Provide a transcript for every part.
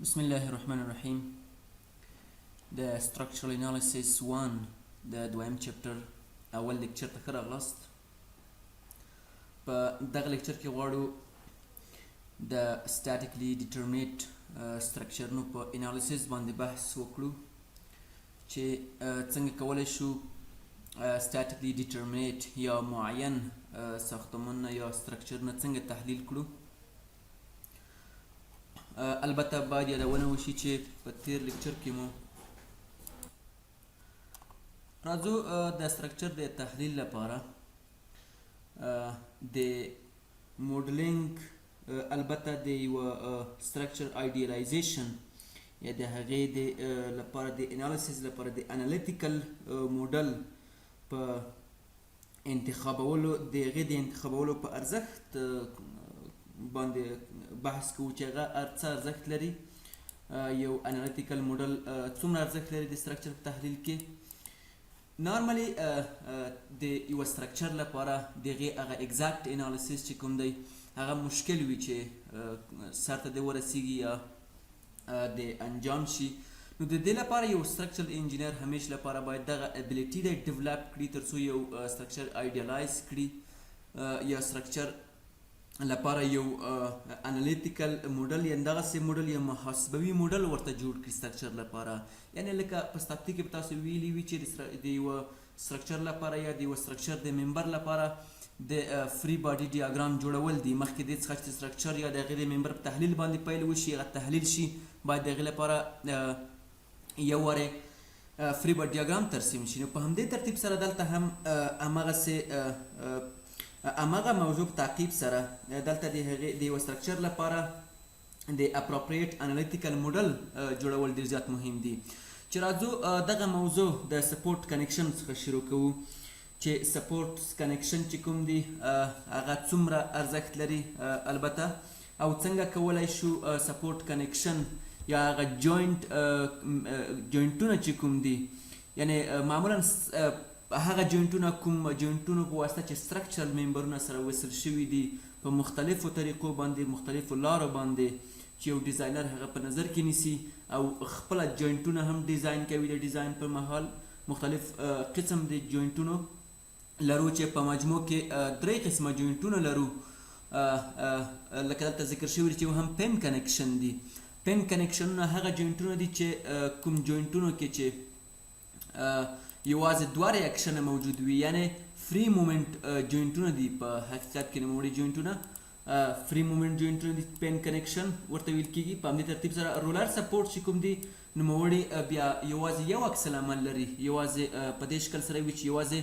بسم الله الرحمن الرحیم. د structural analysis 1 د دویم چپټر اول لیکچر ته ښه راغلاست. په دغه لیکچر کې غواړو د statically determinate structure نو په انالیسیس باندې بحث وکړو چې څنګه کولی شو statically determinate یا معین ساختمانونه یا structure نه څنګه تحلیل کړو. البته باید یادونه وشي چې په تیر لیکچر کې مو راځو د structure د تحلیل لپاره د موډلینګ البته د یو structure idealization یا د هغې د لپاره د انالیسیس لپاره د انالیتیکل موډل په انتخابولو د هغې د انتخابولو په ارزښت باندې بحث کوو چې هغه څه ارزښت لري، یو انالیتیکل موډل څومره ارزښت لري د structure په تحلیل کې. نارملی د یو structure لپاره د هغې هغه exact analysis چې کوم دی هغه مشکل وي چې سرته دې ورسیږي یا د انجام شي. نو د دې لپاره یو structural engineer همیشه لپاره باید دغه ability دی ډیولپ کړي تر څو یو structure idealize کړي یا structure لپاره یو انالیتیکل موډل یا دغسې موډل یا محاسبوي موډل ورته جوړ کړي structure لپاره. یعنې لکه په static کې به تاسو ویلي وي چې د یوه structure لپاره یا د یوه structure د ممبر لپاره د فري باډي ډیاګرام جوړول دي. مخکې دې څخه چې structure یا د هغې د ممبر په تحلیل باندې پیل وشي، هغه تحلیل شي، باید د هغې لپاره یو وارې فري باډي ډیاګرام ترسیم شي. نو په همدې ترتیب سره دلته هم همغسې همغه موضوع په تعقیب سره دلته د هغې د یوه structure لپاره د appropriate analytical model جوړول ډېر زیات مهم دي. چې راځو دغه موضوع د سپورټ کنیکشن څخه شروع کوو چې سپورټ کنیکشن چې کوم دي هغه څومره ارزښت لري البته، او څنګه کولی شو سپورټ کنیکشن یا هغه جوینټونه چې کوم دي، یعنی معمولا هغه جوینټونه کوم جوینټونو په واسطه چې structural ممبرونه سره وصل شوي دي په مختلفو طریقو باندې، مختلفو لارو باندې چې یو ډیزاینر هغه په نظر کې نیسي او خپله جوینټونه هم ډیزاین کوي. د ډیزاین پر مهال مختلف قسم د جوینټونو لرو چې په مجموع کې 3 قسمه جوینټونه لرو. لکه دلته ذکر شوي چې هم پین کنیکشن دي. پین کنیکشنونه هغه جوینټونه دي چې کوم جوینټونو کې چې یوازې 2 ریاکشنه موجود وي، یعنی فری مومنټ جوینټونه دي. په حقیقت کې نوموړي جوینټونه فری مومنټ جوینټونه دي، پین کنیکشن ورته ویل کېږي. په همدې ترتیب سره رولر سپورټ چې کوم دي نوموړي بیا یوازې یو عکس العمل لري، یوازې په دې شکل سره وي چې یوازې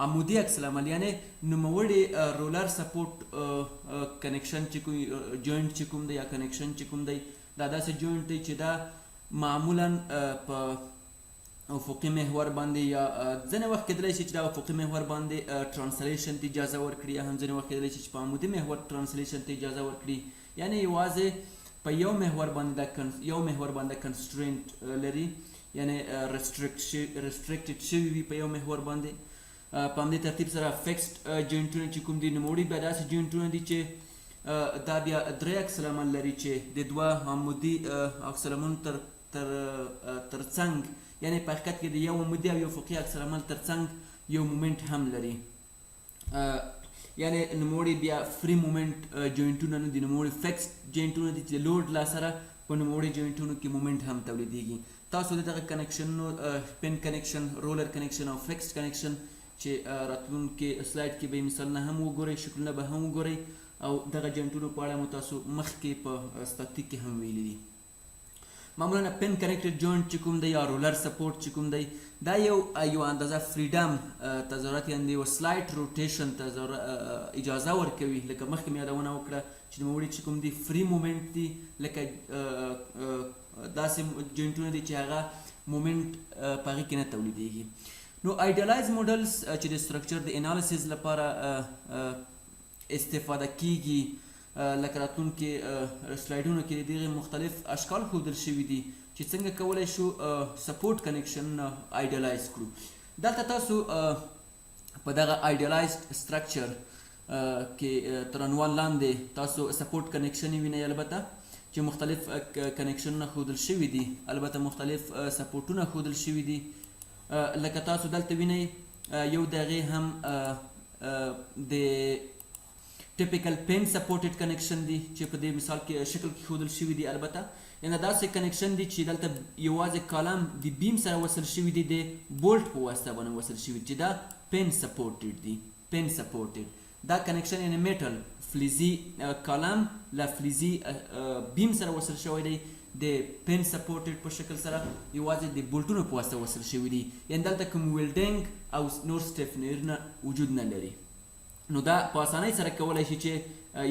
عمودي عکس العمل، یعنی نوموړي رولر سپورټ کنیکشن چې کوم جوینټ چې کوم دی یا کنیکشن چې کوم دی دا داسې جوینټ دی چې دا معمولا په افقي محور باندې یا ځینې وخت کېدلی شي چې دا افقي محور باندې ټرانسلیشن ته اجازه ورکړي، یا هم ځینې وخت کېدلی شي چې په عمودي محور ټرانسلیشن ته اجازه ورکړي. یعنی یوازې په یو محور باندې کنسټرینټ لري، یعنی ریسټریکټډ شوي وي په یو محور باندې. په همدې ترتیب سره فکسډ جوینټونه چې کوم دي نوموړي بیا داسې جوینټونه دي چې دا بیا 3 عکس العمل لري چې د 2 عمودي عکس العملونو ترڅنګ، یعنی په حقیقت کې د یو عمودي او یو افقي عکس العمل ترڅنګ یو مومنټ هم لري. یعنی نوموړي بیا فری مومنټ جوینټونه نه دي، نوموړي فکسډ جوینټونه دي چې لوډ لا سره په نوموړي جوینټونو کې مومنټ هم تولیدېږي. تاسو د دغه کنیکشنونو پین کنیکشن، رولر کنیکشن او فکسډ کنیکشن چې راتلونکي سلایډ کې به یې مثالونه هم وګورئ، شکلونه به هم وګورئ، او دغه جوینټونو په اړه مو تاسو مخکې په static کې هم ویلي دي. معمولا پین کنیکټډ جوینټ چې کوم دی یا رولر سپورټ چې کوم دی دا یو اندازه فریډم تظاهرات، یعنې یو سلایټ روټیشن اجازه ورکوي. لکه مخکې مې یادونه وکړه چې نوموړي چې کوم دي فری مومنټ دي، لکه داسې جوینټونه دي چې هغه مومنټ په هغې کې نه تولیدېږي. نو ایډیالایز موډلز چې د structure د انالیسیس لپاره استفاده کیږي، لکه راتلونکي سلایډونو کې د دغې مختلف اشکال ښودل شوي دي چې څنګه کولی شو سپورټ کنیکشن ایډیالایز کړو. دلته تاسو په دغه ایډیالایزډ structure کې تر عنوان لاندې تاسو سپورټ کنیکشن وینئ. البته چې مختلف کنیکشنونه ښودل شوي دي، البته مختلف سپورټونه ښودل شوي دي. لکه تاسو دلته وینئ یو د هغې هم د ټیپیکل پین سپورټډ کنیکشن دی چې په دې مثال کې شکل کې ښودل شوي دي. البته یعنې داسې کنیکشن دی چې دلته یوازې کالم د بیم سره وصل شوي دي، د بولټ په واسطه باندې وصل شوي چې دا پین سپورټډ دي. پین سپورټډ دا کنیکشن یعنې میټل فلزي کالم له فلزي بیم سره وصل شوی دی، د پین سپورټډ په شکل سره یوازې د بولټونو په واسطه وصل شوي دي. یعنې دلته کوم ویلډنګ او نور سټیفنرونه وجود نه لري. نو دا په اسانۍ سره کولی شي چې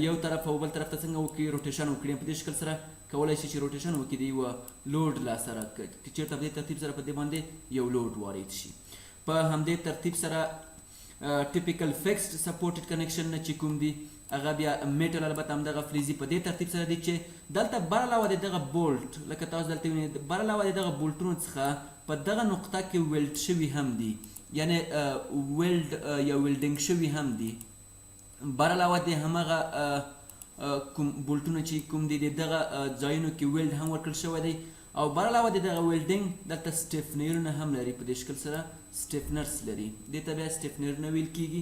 یو طرف او بل طرف ته څنګه وکړي، روټیشن وکړي. په دې شکل سره کولی شي چې روټیشن وکړي د یوه لوډ له سره، که چېرته په دې ترتیب سره په دې باندې یو لوډ وارد شي. په همدې ترتیب سره ټیپیکل فکسډ سپورټډ کنیکشن نه چې کوم دي هغه بیا میټل البته همدغه فلزي په دې ترتیب سره دي چې دلته بر علاوه د دغه بولټ لکه تاسو دلته وینئ بر علاوه د دغه بولټونو څخه په دغه نقطه کې ویلډ شوي هم دي، یعنې ویلډ یا ویلډینګ شوي هم دي. بر علاوه د همغه کوم بولټونه چې کوم دي د دغه ځایونو کې ویلډ هم ورکړل شوی دی، او بر علاوه د دغه ویلډینګ دلته سټیفنرونه هم لري. په دې شکل سره سټیفنرز لري، دې ته بیا سټیفنرونه ویل کېږي.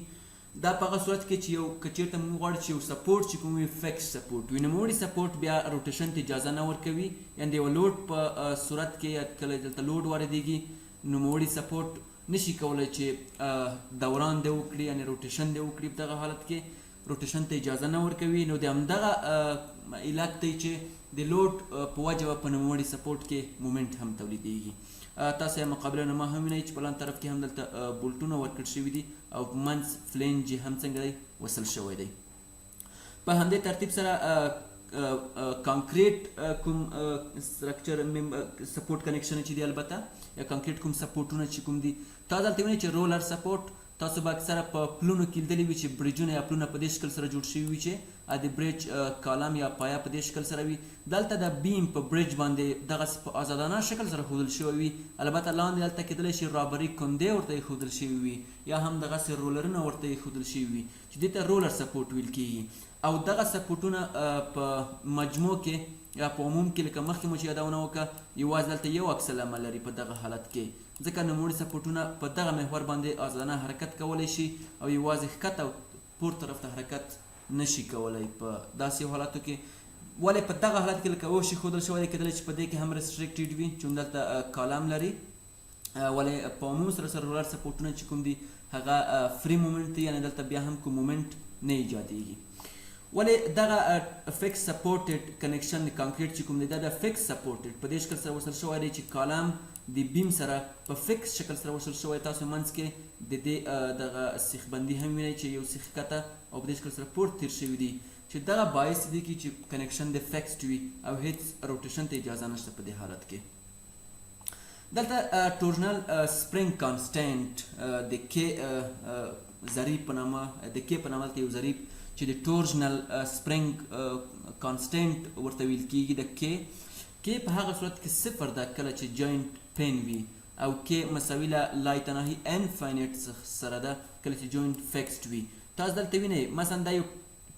دا په هغه صورت کې چې یو که چېرته موږ غواړو چې یو سپورټ چې کوم وي فکس سپورټ وي، نوموړي سپورټ بیا روټیشن ته اجازه نه ورکوي. یعنې د یوه لوډ په صورت کې یا کله دلته لوډ واردېږي نوموړي سپورټ نشي کولی چې دوران دی وکړي، یعنې روټیشن دی وکړي. په دغه حالت کې روټیشن ته اجازه نه ورکوي. نو د همدغه علت دی چې د لوډ په وجه په نوموړي سپورټ کې مومنټ هم تولیدېږي. تاسو یې مقابله نما هم وینئ چې په لاندې طرف کې هم دلته بولټونه ورکړل شوي دي او په منځ فلینج هم څنګه دی وصل شوی دی. په همدې ترتیب سره کانکریټ کوم سټرکچر سپورټ کنیکشن چې دی البته یا کانکریټ کوم سپورټونه چې کوم دي تاسو دلته وینئ چې رولر سپورټ تاسو به اکثره په پلونو کې لیدلي وي چې برجونه یا پلونه په دې شکل سره جوړ شوي وي چې د برج کالم یا پایه په دې شکل سره وي. دلته د بیم په برج باندې دغسې په ازادانه شکل سره ښودل شوی وي. البته لاندې دلته کیدلی شي رابري کندې ورته ایښودل شوي وي یا هم دغسې رولرونه ورته ایښودل شوي وي چې دې ته رولر سپورټ ویل کېږي. او دغه سپورټونه په مجموع کې یا په عموم کې لکه مخکې مو چې یادونه وکړه یوازې دلته یو عکس العمل لري په دغه حالت کې، ځکه نوموړي سپورټونه په دغه محور باندې ازادانه حرکت کولی شي او یوازې ښکته او پورته طرف ته حرکت نشي کولی په داسې حالاتو کې. ولې په دغه حالت کې لکه اوس چې ښودل شوی دی کیدلی چې په دې کې هم ریسټریکټډ وي چې دلته کالم لري، ولې په عموم سره رولر سپورټونه چې کوم دي هغه فری مومنټ دی، یعنې دلته بیا هم کوم مومنټ نه ایجادېږي. ولې دغه فکس سپورټډ کنیکشن د کانکریټ چې کوم دی دا د فکس سپورټډ په دې شکل سره وصل شوی دی چې کالم د بیم سره په فکس شکل سره وصل شوی. تاسو منځ کې د دې دغه سیخ بندي هم وینئ چې یو سیخ ښکته او په دې شکل سره پورته تیر شوي دي چې دغه باعث دی چې کنیکشن د فکسډ وي او هیڅ روټیشن ته اجازه نشته په دې حالت کې. دلته ټورژنل سپرینګ کانسټنټ د کې ضریب په نامه د کې په نامه دلته یو ضریب چې د ټورژنل سپرینګ کانسټنټ ورته ویل کېږي. د کې په هغه صورت کې صفر ده کله چې جوینټ پین وي، او کې مساوي له لایتناهي انفاینټ سره ده کله چې جوینټ فکسډ وي. تاسو دلته وینئ مثلا دا یو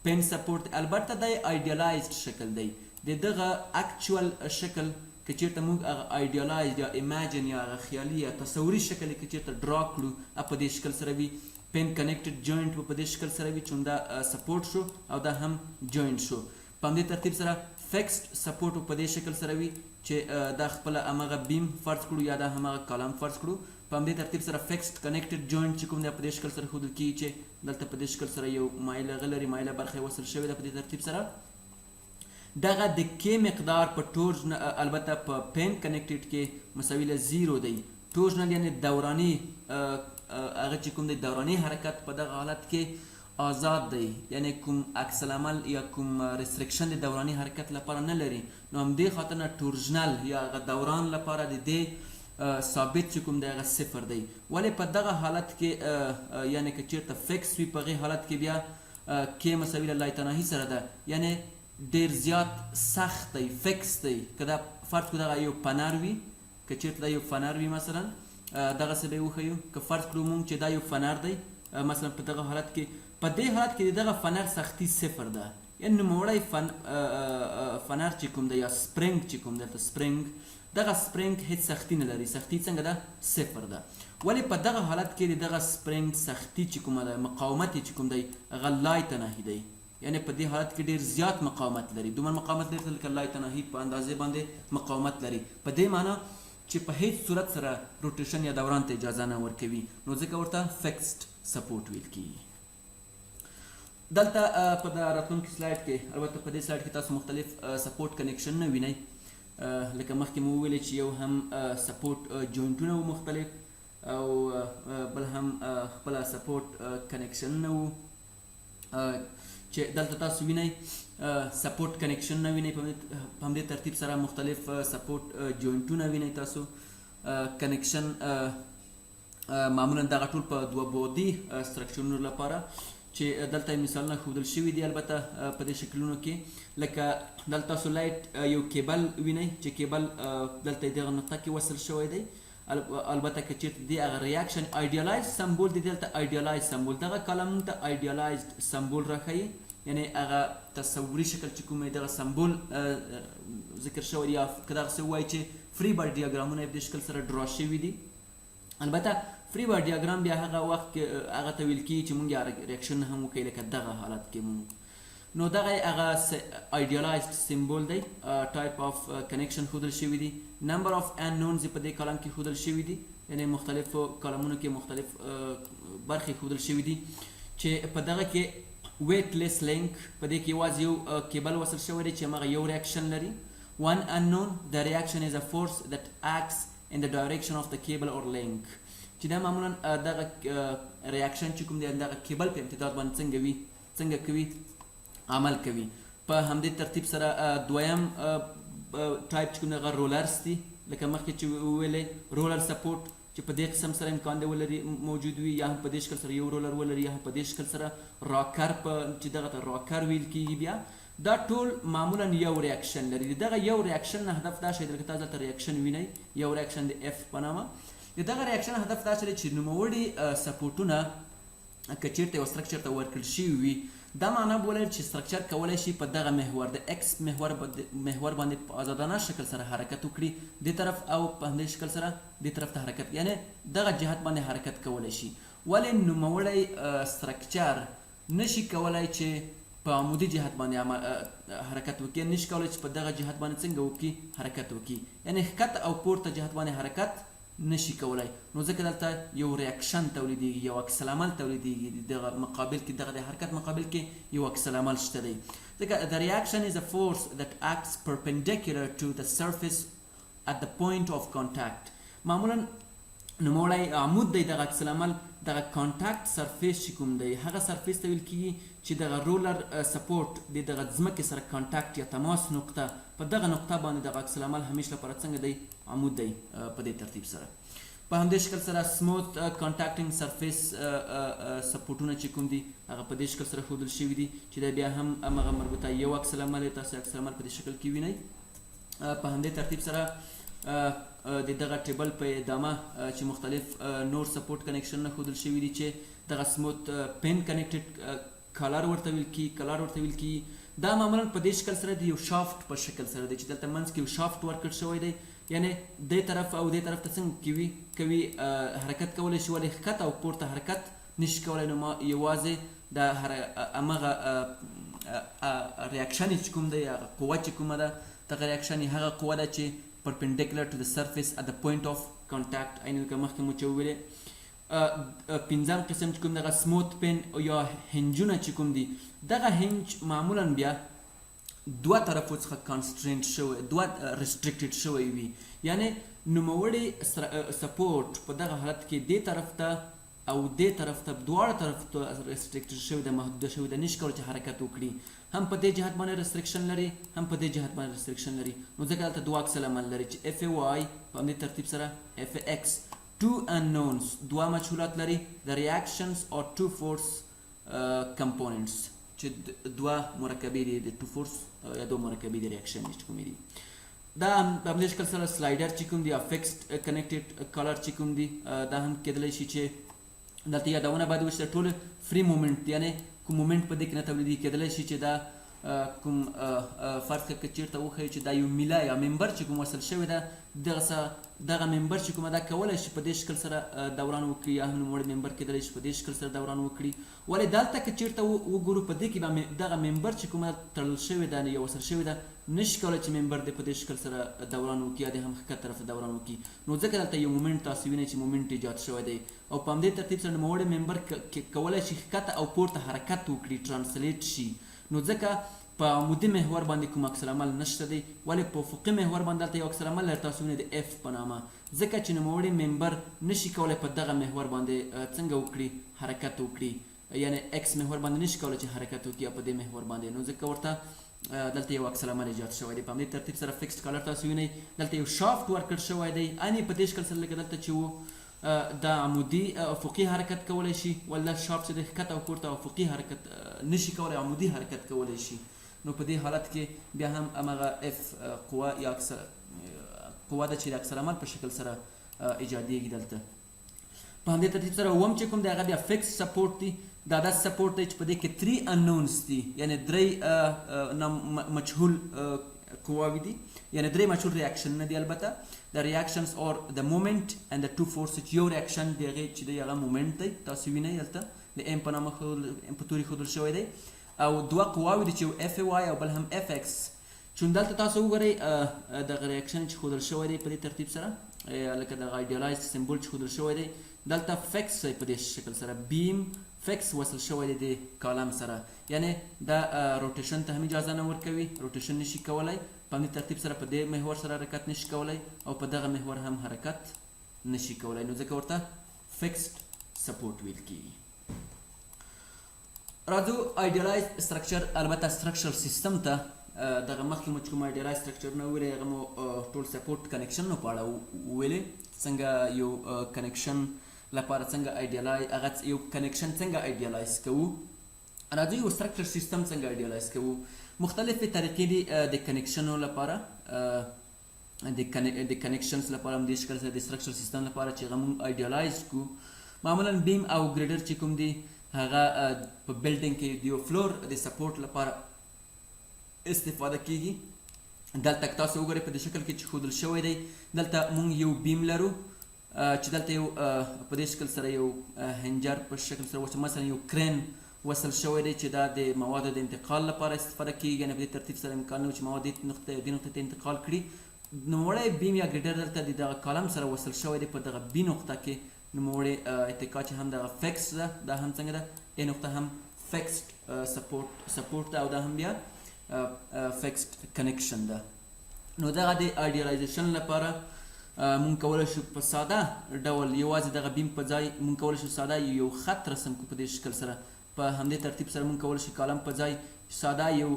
پین سپورټ، البته دا ایډیالایزډ شکل دی. د دغه اکچوال شکل که چېرته موږ هغه ایډیالایزډ یا ایمیجن یا هغه خیالي یا تصوري شکل یې که چېرته ډرا کړو په دې شکل سره وي. پین کنیکټډ جوینټ په دې شکل سره وي چې دا سپورټ شو او دا هم جوینټ شو. په همدې ترتیب سره فکسډ سپورټ په دې شکل سره وي چې دا خپله همغه بیم فرض کړو یا دا همغه کالم فرض کړو. په همدې ترتیب سره فکسډ کنیکټډ جوینټ چې کوم دی په دې شکل سره ښودل کېږي چې دلته په دې شکل سره یو مایله غ لري، مایله برخه یې وصل شوې ده. په دې ترتیب سره دغه د کې مقدار په ټورژن البته په پین کنیکټډ کې مساوي له 0 دی. ټورژنل یعنې دوراني هغه چې کوم دی دوراني حرکت په دغه حالت کې آزاد دی، یعنی کوم عکس العمل یا کوم ریستریکشن د دوراني حرکت لپاره نه لري. نو همدې خاطر نه ټورژنل یا هغه دوران لپاره د دې ثابت چې کوم دی هغه صفر دی. ولې په دغه حالت کې یعنی که چېرته فکس وي په هغې حالت کې بیا کې مساوي له لایتناهي سره ده، یعنی ډېر زیات سخت دی، فکس دی. که دا فرض کړو دغه یو فنر وي، که چېرته دا یو فنر وي مثلا دغسې به یې وښیو. که فرض کړو مونږ چې دا یو فنر دی مثلا په دغه حالت کې، په دې حالت کې د دغه فنر سختي صفر ده، یعنې نوموړی فنر چې کوم دی یا سپرینګ چې کوم دلته سپرینګ دغه سپرینګ هیڅ سختی نه لري. سختی څنګه ده؟ 0 ده. ولې په دغه حالت کې د دغه سپرینګ سختی چې کومه ده مقاومت چې کوم دی هغه لای تناهي دی. یعنې په دې حالت کې ډېر زیات مقاومت لري. دومره مقاومت لري لکه لای تناهي په اندازې باندې مقاومت لري. په دې معنی چې په هیڅ صورت سره روټیشن یا دوران ته اجازه نه ورکوي، نو ځکه ورته فکسډ سپورټ ویل کیږي. دلته په راتلونکي سلایډ کې البته په دې سلایډ کې تاسو مختلف سپورټ کنیکشن نه وینئ. لکه مخکې مو وویلې چې یو هم سپورټ جوینټونه وو مختلف او بل هم خپله سپورټ کنیکشنونه وو چې دلته تاسو وینئ سپورټ کنیکشن نه وینئ. په همدې ترتیب سره مختلف سپورټ جوینټونه وینئ تاسو. کنیکشن معمولا دغه ټول په دوه بعدي سټرکچرونو لپاره چې دلته مثالونه ښودل شوي دي البته په دې شکلونو کې. لکه دلته تاسو لایټ یو کیبل وینئ چې کیبل دلته دغه نقطه کې وصل شوی دی. البته که چیرته دی هغه ریاکشن ایډیالایزد سمبول دی، دلته ایډیالایزد سمبول دغه کالم ته ایډیالایزد سمبول راښیي، یعنی هغه تصوري شکل چې کوم دغه سمبول ذکر شوی دی. یا که دغسې ووایي چې فری بار ډیاګرامونه په دې شکل سره ډرا شوي دي. البته فری بار ډیاګرام بیا هغه وخت کې هغه ته ویل کېږي چې مونږ ریاکشن هم وکړي لکه دغه حالت کې مونږ. نو دغه هغه ایډیالایزد سمبول دی. ټایپ آف کنیکشن ښودل شوي دي. نمبر آف انونز په دې کالم کې ښودل شوي دي، یعنی مختلفو کالمونو کې مختلف برخې ښودل شوي دي چې په دغه کې ویټ لیس لینک په دې کې یوازې یو کیبل وصل شوی دی چې هماغه یو ریاکشن لري. one unknown the reaction is a force that acts in the direction of the cable or link. چې دا معمولا دغه ریاکشن چې کوم دی دغه کیبل په امتداد باندې څنګه کوي عمل کوي. په همدې ترتیب سره دویم ټایپ چې کوم هغه رولرز دي، لکه مخکې چې وویلې رولر سپورټ چې په دې قسم سره امکان دی ولري موجود وي، یا هم په دې شکل سره یو رولر ولري، یا هم په دې شکل سره راکر چې دغه ته راکر ویل کېږي. بیا دا ټول معمولا یو ریاکشن لري. دغه یو ریاکشن نه هدف دا شی دی، لکه تاسو دلته ریاکشن وینئ، یو ریاکشن د اف په نامه. د دغه ریاکشن هدف دا چې نوموړي سپورټونه که چیرته یو سټرکچر ته ورکړل شوي وي، دا معنا بولي چې سټرکچر کولی شي په دغه محور د ایکس محور باندې په آزادانه شکل سره حرکت وکړي، دې طرف او په همدې شکل سره دې طرف ته حرکت، یعنی دغه جهت باندې حرکت کولی شي. ولې نوموړی سټرکچر نشي کولی چې په عمودي جهت باندې حرکت وکړي، نشي کولی چې په دغه جهت باندې څنګه وکړي حرکت وکړي، یعنی ښکته او پورته جهت باندې حرکت نشي کولای. نو ځکه دلته یو ریاکشن تولیدېږي، یو عکس العمل تولیدېږي. دغه مقابل کې دغه د حرکت مقابل کې یو عکس العمل شته دی. ځکه the reaction is a force that acts perpendicular to the surface at the point of contact. معمولا نوموړی عمود دی دغه عکس العمل دغه کانټاکټ سرفیس چې کوم دی هغه سرفیس ته ویل کېږي چې دغه رولر سپورټ د دغه ځمکې سره کانټاکټ یا تماس نقطه په دغه نقطه باندې دغه عکس العمل همیشه لپاره څنګه دی عمود دی په دې ترتیب سره. په همدې شکل سره سموث کانټاکټینګ سرفیس سپورټونه چې کوم دي هغه په دې شکل سره ښودل شوي دي چې دا بیا هم همغه مربوطه یو عکس العمل دی. تاسو عکس العمل په دې شکل کې وینئ. په همدې ترتیب سره د دغه ټیبل په ادامه چې مختلف نور سپورټ کنیکشنونه ښودل شوي دي چې دغه سموث پین کنیکټډ کالر ورته ویل کېږي. دا معمولا په دې شکل سره د یو شافټ په شکل سره دی چې دلته منځ کې یو شافټ ورکړل شوی دی، یعنی دې طرف او دې طرف ته څنګه کوي حرکت کولی شي، ولې ښکته او پورته حرکت نشي کولی. نو یوازې د همغه ریاکشن چې کوم دی هغه قوه چې کومه ده دغه ریاکشن هغه قوه ده چې perpendicular to the surface at the point of contact. اینو که مخکې مو چې وویلې پنځم قسم چې کوم دغه سموث پین یا هنجونه چې کوم دي دغه هنج معمولا بیا دوه طرفو څخه کانسټرینټ شوی دوه ریسټرکټډ شوی وي، یعنی نوموړی سپورټ په دغه حالت کې دې طرف ته او دې طرف ته دواړه طرف ته ریسټرکټډ شوی ده، محدوده شوی ده، نشي کولی چې حرکت وکړي. هم په دې جهت باندې ریسټرکشن لري، هم په دې جهت باندې ریسټرکشن لري. نو ځکه دلته دوه عکس العمل لري چې اف واي په همدې ترتیب سره اف ایکس. two unknowns دوه مجهولات لري. the reactions or two force components چې دوه مرکبې دي د two force یا دوه مرکبې د ریاکشن چې کومې دي. دا په همدې شکل سره سلایډر چې کوم دي یا فکسډ کنیکټډ کالر چې کوم دي دا هم کېدلی شي چې دلته یادونه باید وشي ټول فری مومنټ، یعنی کوم مومنټ په دې کې نه تولیدېږي، کېدلی شي چې دا کوم فرض کړه که چېرته وښیو چې دا یو میله یا ممبر چې کوم وصل شوی ده دغه ممبر چې کومه دا کولی شي په دې شکل سره دوران وکړي یا هم نوموړی ممبر کېدلی شي په دې شکل سره دوران وکړي. ولې دلته که چېرته وګورو په دې کې به دغه ممبر چې کومه تړل شوې ده یا وصل شوې ده نشي کولی چې ممبر دې په دې شکل سره دوران وکړي یا د هم ښکته طرف ته دوران وکړي. نو ځکه دلته یو مومنټ تاسو وینئ چې مومنټ ایجاد شوی دی او په همدې ترتیب سره نوموړی ممبر کولی شي ښکته او پورته حرکت وکړي ټرانسلیټ شي. نو ځکه په عمودي محور باندې کوم عکس العمل نشته دی. ولې په افقي محور باندې دلته یو عکس العمل لري تاسو وینئ د اف په نامه ځکه چې نوموړی ممبر نشي کولی په دغه محور باندې څنګه وکړي حرکت وکړي یعنی اکس محور باندې نشي کولی چې حرکت وکړي یا په دې محور باندې. نو ځکه ورته دلته یو عکس العمل ایجاد شوی دی. په همدې ترتیب سره فکسډ کالر تاسو وینئ دلته یو شافت ورکړ شوی دی انې په دې شکل سره لکه دلته چې و دا عمودي افقي حرکت کولی شي ول دا شافت چې د ښکته او پورته افقي حرکت نشي کولی عمودي حرکت کولی شي. نو په دې حالت کې بیا هم همغه اف قوه یا قوه ده چې د عکس العمل په شکل سره ایجادیږي دلته. په همدې ترتیب سره اووم چې کوم دی هغه بیا فکس سپورټ دی. دا داسې سپورټ دی چې په دې کې 3 انونز دي یعنی 3 مجهول قواوې دي یعنی 3 مجهول ریاکشنونه دي. البته د ریاکشنز اور د مومنټ اند د 2 فورسز یو ریاکشن دی هغې چې دی هغه مومنټ دی تاسو وینئ دلته د ام په نامه په توري ښودل شوی دی او دوه قواوې دي چې یو اف واي او بل هم اف اکس. چې دلته تاسو وګورئ دغه ریاکشن چې ښودل شوی دی په دې ترتیب سره لکه دغه ایډیالایزډ سمبول چې ښودل شوی دی دلته فکس په دې شکل سره بیم فکس وصل شوی دی د کالم سره یعنی دا روټیشن ته هم اجازه نه ورکوي روټیشن نشي کولی. په همدې ترتیب سره په دې محور سره حرکت نشي کولی او په دغه محور هم حرکت نشي کولی. نو ځکه ورته فکسډ سپورټ ویل کېږي. راځو ایډیالایزډ سټرکچر البته سټرکچر سیستم ته دغه مخکې مو چې کوم ایډیالایزډ سټرکچرونه وویلې هغه مو ټول سپورټ کنیکشنونو په اړه وویلې څنګه یو کنیکشن لپاره څنګه هغه یو کنیکشن څنګه ایډیالایز کوو. راځو یو سټرکچر سیستم څنګه ایډیالایز کوو. مختلفې طریقې دي د کنیکشنو لپاره د کنیکشنز لپاره هم دې شکل سره د سټرکچر سیستم لپاره چې هغه موږ ایډیالایز کړو. معمولا بیم او ګریډر چې کوم دي هغه په بلډینګ کې د یو فلور د سپورټ لپاره استفاده کیږي. دلته تاسو وګورئ په دې شکل کې چې ښودل شوی دی دلته موږ یو بیم لرو چې دلته یو په دې شکل سره یو هنجر په شکل سره مثلا یو کرین وصل شوی دی چې دا د موادو د انتقال لپاره استفاده کیږي. یعنې په دې ترتیب سره امکان نه و چې مواد دې نقطې ته انتقال کړي. نوموړی بیم یا ګریډر دلته د دغه کالم سره وصل شوی دی په دغه بي نقطه کې. نوموړی اتکا چې هم دغه فکس ده دا هم څنګه ده ای نقطه هم فکسډ سپورټ ده او دا هم بیا فکسډ کنیکشن ده. نو دغه د ایډیالایزیشن لپاره مونږ کولی شو په ساده ډول یوازې دغه بیم په ځای مونږ کولی شو ساده یو خط رسم کړو په دې شکل سره. په همدې ترتیب سره مونږ کولی شو کالم په ځای ساده یو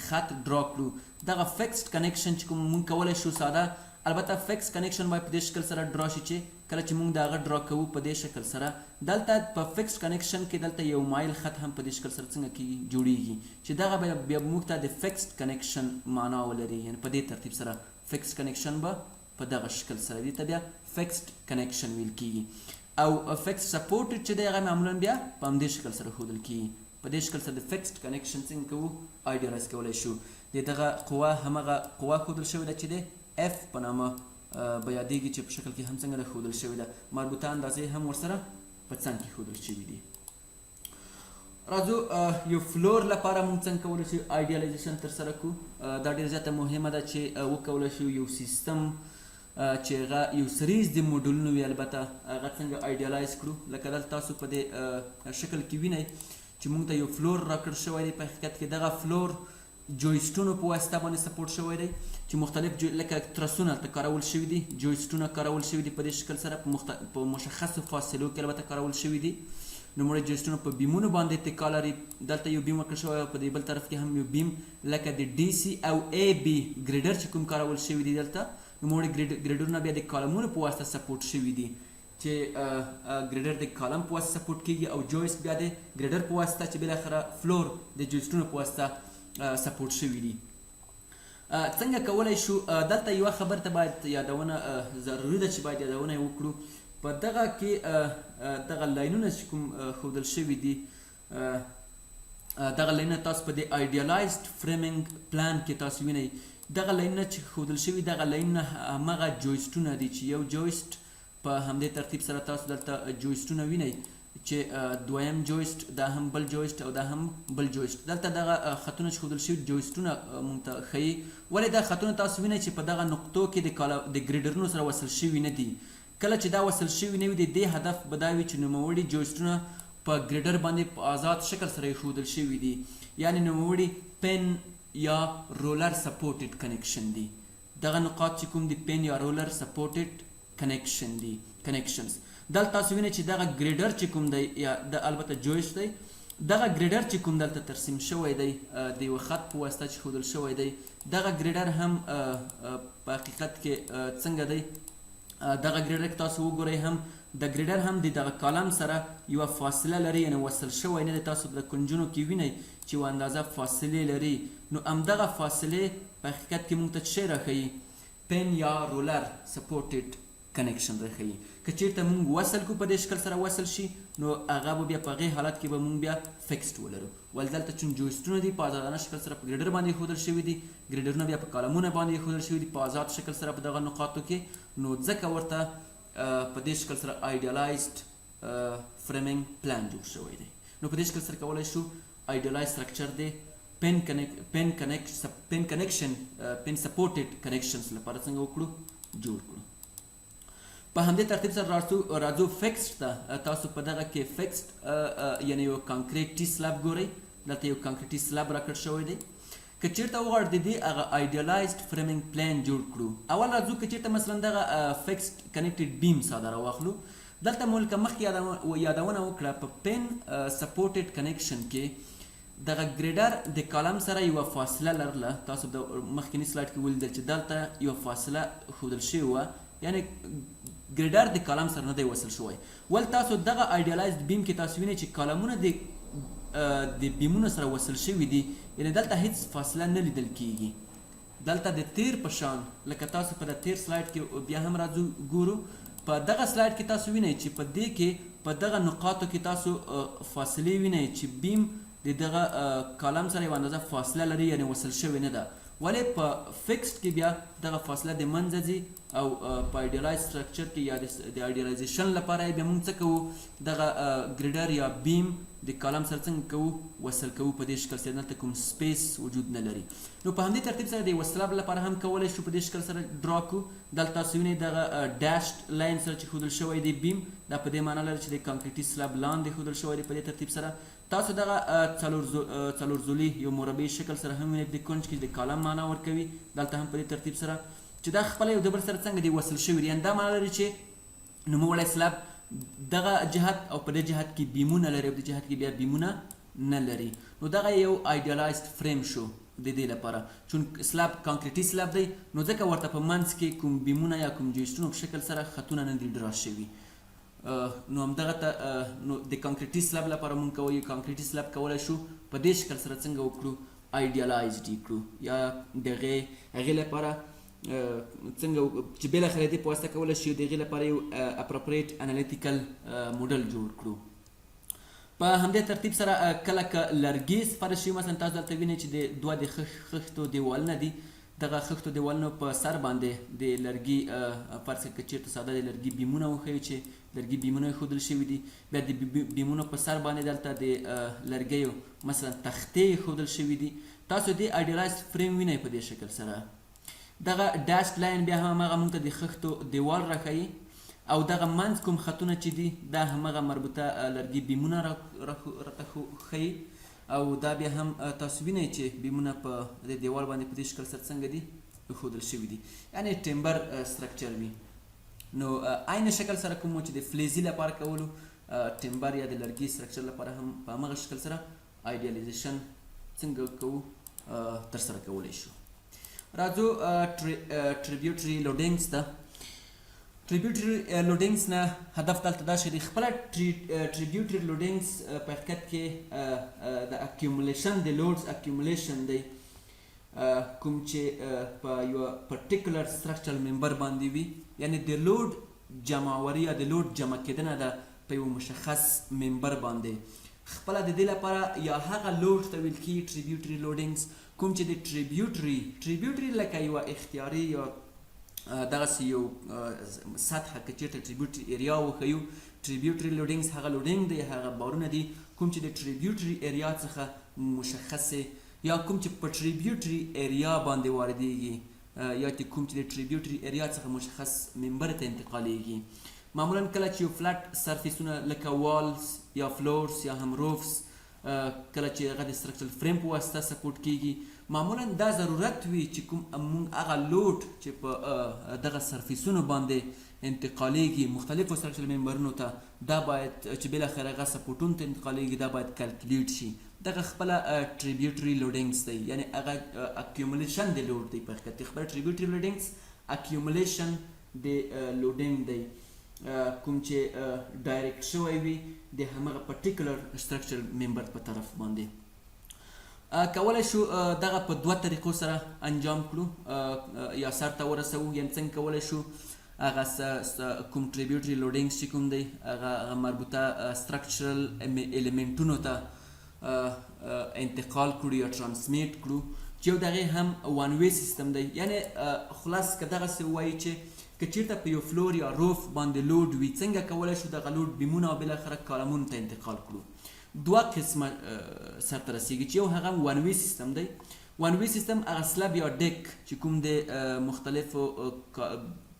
خط ډرا کړو. دغه فکسډ کنیکشن چې کوم مونږ کولی شو ساده البته فکس کنیکشن باید په دې شکل سره ډرا شي چې کله چې مونږ د هغه ډرا کوو په دې شکل سره دلته په فکس کنیکشن کې دلته یو مایل خط هم په دې شکل سره څنګه کېږي جوړیږي چې دغه بیا موږ ته د فکسډ کنیکشن معنا ولري. یعنې په دې ترتیب سره فکس کنیکشن به په دغه شکل سره دې ته بیا فکسډ کنیکشن ویل کېږي. او فکس سپورټ چې دی هغه معمولا بیا په همدې شکل سره ښودل کېږي. په دې شکل سره د فکسډ کنیکشن څنګه کوو ایډیالایز کولی شو. د دغه قوه همغه قوه ښودل شوې ده چې د اف په نامه به یادېږي چې په شکل کې هم څنګه ده ښودل شوې ده. مربوطه اندازې هم ورسره په څنګ کې ښودل شوي دي. راځو یو فلور لپاره موږ څنګه کولی شو ایډیالایزیشن ترسره کړو. دا ډېره زیاته مهمه ده چې وکولی شو یو سیستم چې هغه یو سریز د موډلونو وي البته هغه څنګه ایډیالایز کړو. لکه دلته تاسو په دې شکل کې وینئ چې موږ ته یو فلور راکړل شوی دی. په حقیقت کې دغه فلور جویسټونو په واسطه باندې سپورټ شوی دی چې مختلف لکه ترسونه ته کارول شوي دي جویسټونه کارول شوي دي په دې شکل سره په مشخصو فاصلو کې البته کارول شوي دي. نوموړی جویسټونه په بیمونو باندې اتکا لري. دلته یو بیم ورکړل شوی او په دې بل طرف کې هم یو بیم لکه د ډي سي او اے بي ګریډر چې کوم کارول شوي دي دلته نوموړي ګریډرونه بیا د کالمونو په واسطه سپورټ شوي دي چې ګریډر د کالم په واسطه سپورټ کیږي او جویس بیا د ګریډر په واسطه چې بالاخره فلور د جویسټونو په واسطه سپورټ شوي دي. څنګه کولی شو دلته یوه خبر ته باید یادونه ضروري ده چې باید یادونه یې وکړو. په دغه کې دغه لاینونه چې کوم ښودل شوي دي دغه لاینونه تاسو په دې ایډیالایزد فریمینګ پلان کې تاسو وینئ دغه لاینونه چې ښودل شوي دغه لاینونه همغه جویسټونه دي چې یو جویسټ په همدې ترتیب سره تاسو دلته جویسټونه وینئ چې دویم جویسټ دا هم بل جویسټ او دا هم بل جویسټ دلته دغه خطونه چې ښودل شوي جویسټونه موږ ته ښیي ولې دا خطونه تاسو وینئ چې په دغه نقطو کې د ګریډرونو سره وصل شوي نه دي کله چې دا وصل شوي نه وي د دې هدف به دا وي چې نوموړي جویسټونه په ګریډر باندې په آزاد شکل سره ایښودل شوي دي یعنې نوموړي پن یا رولر سپورټډ کنیکشن دي دغه نقاط چې کوم دي پن یا رولر سپورټډ کنیکشن دي کنیکشنز دلته تاسو وینئ چې دغه ګریډر چې کوم دی یا د البته جویسټ دی دغه ګریډر چې کوم دلته ترسیم شوی دی د یوه خط په واسطه چې ښودل شوی دی دغه ګریډر هم په حقیقت کې څنګه دی دغه ګریډر کې تاسو وګورئ هم د ګریډر هم د دغه کالم سره یوه فاصله لري یعنې وصل شوی نه دی تاسو د کنجونو کې وینئ چې یوه اندازه فاصلې لري نو همدغه فاصلې په حقیقت کې موږ ته څه شی راښیي پن یا رولر سپورټډ کنیکشن راښیي که چیرته موږ وصل کو په دې شکل سره وصل شي نو هغه به بیا په هغې حالت کې به موږ بیا فکسډ ولرو ولې دلته چون جویسټونه دي په ازادانه شکل سره په ګریډر باندې ایښودل شوي دي ګریډرونه بیا په کالمونه باندې ایښودل شوي دي په آزاد شکل سره په دغه نقاطو کې نو ځکه ورته په دې شکل سره ایډیالایزد فریمینګ پلان جوړ شوی دی نو په دې شکل سره کولی شو ایډیالایز سټرکچر دی پن کنیکشن پن سپورټډ کنیکشنز لپاره څنګه وکړو جوړ کړو په همدې ترتیب سره راځو فکسډ ته تاسو په دغه کې فکسډ یعنې یو کانکریټي سلاب ګورئ دلته یو کانکریټي سلاب راکړ شوی دی که چیرته وغواړو د دې هغه ایډیالایزد فریمینګ پلان جوړ کړو اول راځو که چیرته مثلا دغه فکسډ کنیکټډ بیم ساده راواخلو دلته مو لکه مخکې یادونه وکړه په پن سپورټډ کنیکشن کې دغه ګریډر د کالم سره یوه فاصله لرله تاسو د مخکیني سلایډ کې ولیدل چې دلته یوه فاصله ښودل شوې وه یعنې ګریډر د کالم سره نه دی وصل شوی ول تاسو دغه ایډیالایزد بیم کې تاسو وینئ چې کالمونه د بیمونو سره وصل شوي دي یعنې دلته هیڅ فاصله نه لیدل کیږي دلته د تیر په شان لکه تاسو په د تیر سلایډ کې بیا هم راځو ګورو په دغه سلایډ کې تاسو وینئ چې په دې کې په دغه نقاطو کې تاسو فاصلې وینئ چې بیم د دغه کالم سره یوه اندازه فاصله لري یعنې وصل شوې نه ده ولې په فکسډ کې بیا دغه فاصله د منځه ځي او په ایډیالایز سټرکچر کې یا د ایډیالایزیشن لپاره بیا موږ څه کوو دغه ګریډر یا بیم د کالم سره څنګه کوو وصل کوو په دې شکل سره دلته کوم سپیس وجود نه لري نو په همدې ترتیب سره د یوه سلاب لپاره هم کولی شو په دې شکل سره ډرا کړو دلته تاسو وینئ دغه ډاشډ لاین سره چې ښودل شوی دی بیم دا په دې معنی لري چې د کانکریټي سلاب لاندې ښودل شوی دی په دې ترتیب سره تاسو دغه څلور زولي یو مربع شکل سره هم وینئ په دې کونج کې د کالم معنا ورکوي دلته هم په دې ترتیب سره چې دا خپله یو د بل سره څنګه دی وصل شوي دي دا معنا لري چې نوموړی سلاب دغه جهت او په دې جهت کې بیمونه لري او په دې جهت کې بیا بیمونه نه لري نو دغه یو ایډیالایزد فریم شو د دې لپاره چون سلاب کانکریټي سلاب دی نو ځکه ورته په منځ کې کوم بیمونه یا کوم جویسټونو په شکل سره خطونه نه دي ډرا شوي نو همدغه ته نو د کانکریټي سلاب لپاره مونږ کوو یو کانکریټي سلاب کولی شو په دې شکل سره څنګه وکړو ایډیالایزډ یې کړو یا د هغې لپاره څنګه چې بالاخره دې په واسطه کولی شي د هغې لپاره یو اپروپریټ انالیتیکل موډل جوړ کړو په همدې ترتیب سره کله که لرګي سپاره شي مثلا تاسو دلته وینئ چې د دوه د خښتو دیوالونه دي دغه خښتو دیوالونو په سر باندې د لرګي فرض کړه که چېرته ساده د لرګي بیمونه وښیو چې لرګي بیمونه ایښودل شوي دي بیا د بیمونو په سر باندې دلته د لرګیو مثلا تختې ایښودل شوي دي تاسو د ایډیالایزد فریم وینئ په دې شکل سره دغه ډاشډ لاین بیا هم همغه موږ ته د خښتو دیوال راښیي او دغه منځ کوم خطونه چې دي دا همغه مربوطه لرګي بیمونه راته ښیي او دا بیا هم تاسو وینئ چې بیمونه په دې دیوال باندې په دې شکل سره څنګه دي ایښودل شوي دي یعنې ټمبر سټرکچر وي نو عین شکل سره کوم چې د فلیزي لپاره کولو ټمبر یا د لرګي سټرکچر لپاره هم په همغه شکل سره ایډیالیزیشن څنګه کوو ترسره کولی شو راځو ټریبیوټري لوډینګز ته ټریبیوټري لوډینګز نه هدف دلته دا شی دی خپله ټریبیوټري لوډینګز په حقیقت کې د اکیومولیشن د لوډز اکیومولیشن دی کوم چې په یوه پرټیکولر سټرکچرل ممبر باندې وي یعنې د لوډ جمعوري یا د لوډ جمع کېدنه ده په یو مشخص ممبر باندې خپله د دې لپاره یا هغه لوډ ته ویل کېږي ټریبیوټري لوډینګز کوم چې د ټریبیوټري لکه یوه اختیاري یا دغسې یو سطحه که چېرته ټریبیوټري ایریا وښیو ټریبیوټري لوډینګز هغه لوډینګ دی هغه بارونه دي کوم چې د ټریبیوټري ایریا څخه مشخصې یا کوم چې په ټریبیوټري ایریا باندې واردېږي یا کوم چې د ټریبیوټري ایریا څخه مشخص ممبر ته انتقالیږي معمولا کله چې یو فلټ سرفیسونه لکه والز یا فلورس یا هم روفس کله چې هغه د سټرکچرل فریم په واسطه سپورټ کیږي معمولا دا ضرورت وي چې کوم موږ هغه لوډ چې په دغه سرفیسونو باندې انتقالیږي مختلفو سټرکچرل ممبرونو ته دا باید چې بالاخره هغه سپورټونو ته انتقالیږي دا باید کلکولیټ شي دغه خپله ټریبیوټري لوډینګز دی یعنی هغه اکیومولیشن د لوډ دی په حقیقت خپله ټریبیوټري لوډینګز اکیومولیشن د لوډینګ دی کوم چې ډایرکټ شوی وي د همغه پرټیکولر سټرکچر ممبر په طرف باندې کولی شو دغه په دوه طریقو سره انجام کړو یا سرته ورسوو یعنې څنګه کولی شو هغه کوم ټریبیوټري لوډینګز چې کوم دی هغه مربوطه سټرکچرل الیمنټونو ته انتقال کړو یا ترانسمیټ کړو چې یو د هغې هم وان وی سیستم دی یعنې خلاص که دغسې ووایي چې که چېرته په یو فلور یا روف باندې لوډ وي څنګه کولی شو دغه لوډ بیمونه او بالاخره کالمونو ته انتقال کړو دوه قسمه سرته رسیږي چې یو هغه وان وی سیستم دی وان وی سیستم هغه سلب یا ډیک چې کوم د مختلفو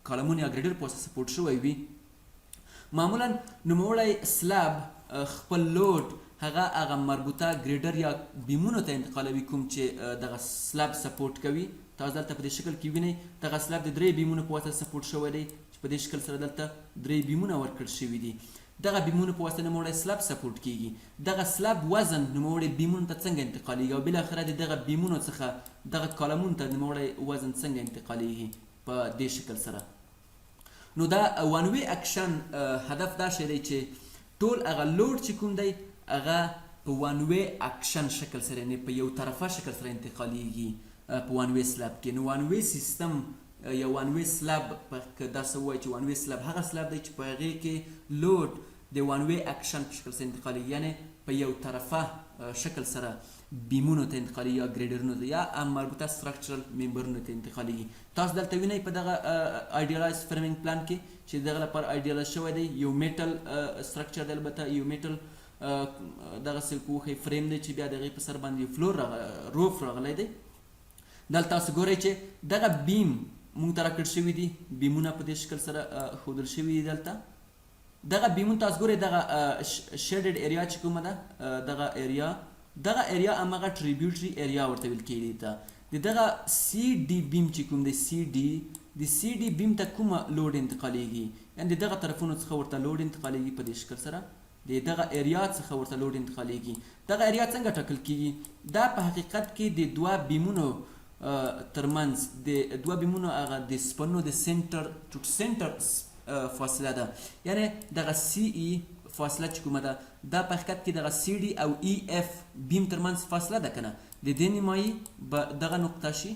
کالمونو یا ګریډر په واسطه سپورټ شوی وي معمولا نوموړی سلب خپل لوډ هغه مربوطه ګریډر یا بیمونو ته انتقالوي کوم چې دغه سلب سپورټ کوي تاسو دلته په دې شکل کې وینئ دغه سلب د درې بیمونو په واسطه سپورټ شوی دی چې په دې شکل سره دلته درې بیمونه ورکړل شوي دي دغه بیمونو په واسطه نوموړی سلب سپورټ کیږي دغه سلب وزن نوموړی بیمونو ته څنګه انتقالیږي او بالاخره د دغه بیمونو څخه دغه کالمونو ته نوموړی وزن څنګه انتقالیږي په دې شکل سره نو دا وان وی اکشن هدف دا شی دی چې ټول هغه لوډ چې کوم دی هغه په وان وی اکشن شکل سره یعنې په یو طرفه شکل سره انتقالیږي په وان وی سلب کې نو وان وی سیستم یا وان وی سلب که داسې ووایي چې وان وی سلب هغه سلب دی چې په هغې کې لوډ د وان وی اکشن په شکل سره انتقالیږي یعنې په یو طرفه شکل سره بیمونو ته انتقالیږي یا ګریډرونو ته یا مربوطه سټرکچرل ممبرونو ته انتقالیږي تاسو دلته وینئ په دغه آیډیالایز فرمینګ پلان کې چې دغه لپاره آیډیالایز شوی دی یو میټل سټرکچر دی البته یو میټل دغسې کوښی فریم دی چې بیا د هغې په سر باندې یو فلور روف راغلی دی دلته تاسو ګورئ چې دغه بیم موږ ته راکړل شوي دي بیمونه په دې شکل سره ښودل شوي دي دلته دغه بیمونه تاسو ګورئ دغه شیډډ ایریا چې کومه ده دغه ایریا همغه ټریبیوټري ایریا ورته ویل کېږي ته د دغه سی ډي بیم چې کوم دی د سی ډي بیم ته کومه لوډ انتقالیږي یعنې د دغه طرفونو څخه ورته لوډ انتقالیږي په دې شکل سره د دغه ایریا څخه ورته لوډ انتقالیږي دغه ایریا څنګه ټاکل کېږي دا په حقیقت کې د دوه بیمونو ترمنځ د دوه بیمونو هغه د سپنو د سنټر ټو سنټر فاصله ده یعنې دغه سی ای فاصله چې کومه ده دا په حقیقت کې دغه سی ډي او ای اف بیم ترمنځ فاصله ده که نه د دې نیمایي به دغه نقطه شي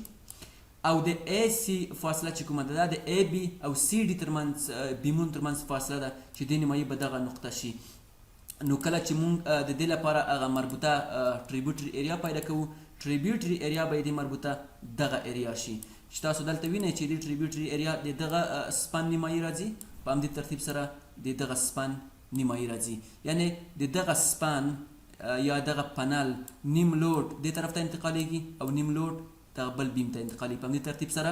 او د ای سی فاصله چې کومه ده دا د ای بي او سی ډي ترمنځ بیمونو ترمنځ فاصله ده چې دې نیمایي به دغه نقطه شي نو کله چې مونږ د دې لپاره هغه مربوطه ټریبیوټري ایریا پیدا کوو ټریبیوټري ایریا به یې د مربوطه دغه ایریا شي چې تاسو دلته وینئ چې د ټریبیوټري ایریا د دغه سپن نیمایي راځي په همدې ترتیب سره د دغه سپن نیمایي راځي یعنې د دغه سپن یا دغه پنل نیم لوډ دې طرف ته انتقالیږي او نیم لوډ دغه بل بیم ته انتقالیږي په همدې ترتیب سره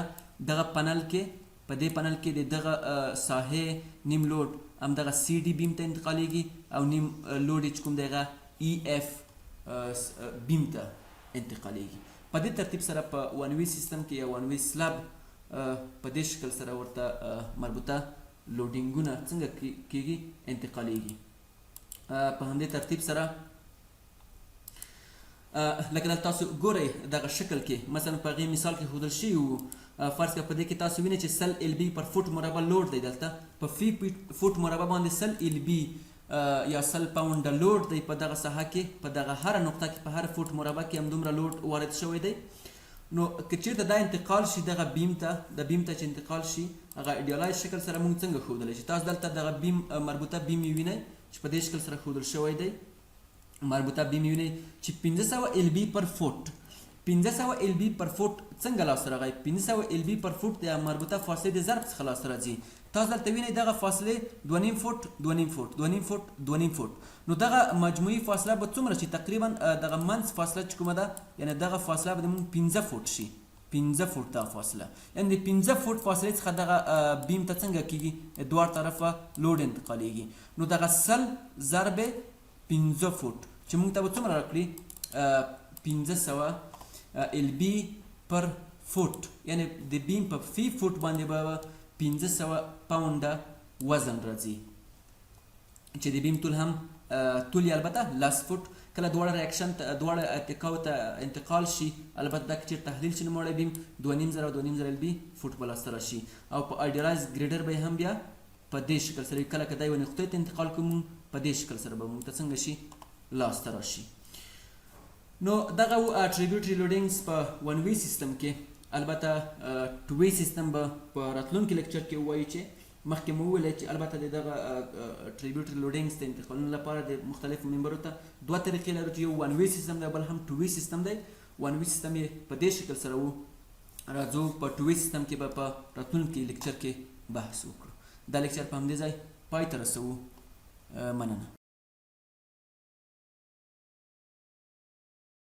دغه پنل کې په دې پنل کې د دغه ساحې نیم لوډ همدغه سی ډي بیم ته انتقالیږي او نیم لوډ چې کوم دی هغه ای اف بیم ته انتقالیږي په دې ترتیب سره په وان وی سیستم کې یا وان وی سلب په دې شکل سره ورته مربوطه لوډینګونه څنګه کېږي انتقالیږي په همدې ترتیب سره لکه دلته تاسو ګورئ دغه شکل کې مثلا په هغې مثال کې ښودل شوي وو فرض کړه په دې کې تاسو وینئ چې سل ایل بي پر فوټ مربع لوډ دی دلته په فی فوټ مربع باندې سل ایل بي یا سل پاونډه لوډ دی په دغه ساحه کې په دغه هره نقطه کې په هر فوټ مربع کې همدومره لوډ وارد شوی دی نو که چېرته دا انتقال شي دغه بیم ته چې انتقال شي هغه ایډیالایز شکل سره موږ څنګه ښودلی شي تاسو دلته دغه بیم مربوطه بیم یې وینئ چې په دې شکل سره ښودل شوی دی مربوطه بیم ویني چې 1500 ال بي پر فوټ 1500 ال بي پر فوټ څنګه لاسته راغی 1500 ال بي پر فوټ د مربوطه فاصلې د ضرب څخه لاسته راځي تاسو دلته وینئ دغه فاصلې 2.5 فوټ 2.5 فوټ 2.5 فوټ 2.5 فوټ نو دغه مجموعي فاصله به څومره شي تقریبا دغه منځ فاصله چې کومه ده یعنی دغه فاصله به موږ 15 فوټ شي 15 فوټ دا فاصله یعنی 15 فوټ فاصلې څخه دغه بیم ته څنګه کیږي دوه طرفه لوډ انتقالیږي نو دغه سل ضرب 15 فوټ چې موږ ته به څومره راکړي 1500 ال بي پر فوټ یعنی د بیم په فی فوټ باندې به 1500 پاونډه وزن راځي چې د بیم طول هم طول یې البته لاس فوټ کله دواړه ریاکشن دواړه اتکاو ته انتقال شي البته دا چې تحلیل شي نوموړی بیم 2.5 ال بي فوټ په لاسته راشي او په ایډیالایز ګریډر به هم بیا په دې شکل سره کله که دا یوه نقطې ته انتقال کوو په دې شکل سره به موږ ته څنګه شي لاسته راشي نو دغه ټریبیوټري لوډینګز په ون وی سیستم کې البته ټو وی سیستم به په راتلونکي لیکچر کې ووایو چې مخکې مو وویل چې البته د دغه ټریبیوټري لوډینګز د انتقالونو لپاره د مختلفو ممبرو ته دوه طریقې لرو چې یو ون وی سیستم دی بل هم ټو وی سیستم دی ون وی سیستم یې په دې شکل سره وو راځو په ټو وی سیستم کې به په راتلونکي لیکچر کې بحث وکړو دا لیکچر په همدې ځای پای ته رسوو مننه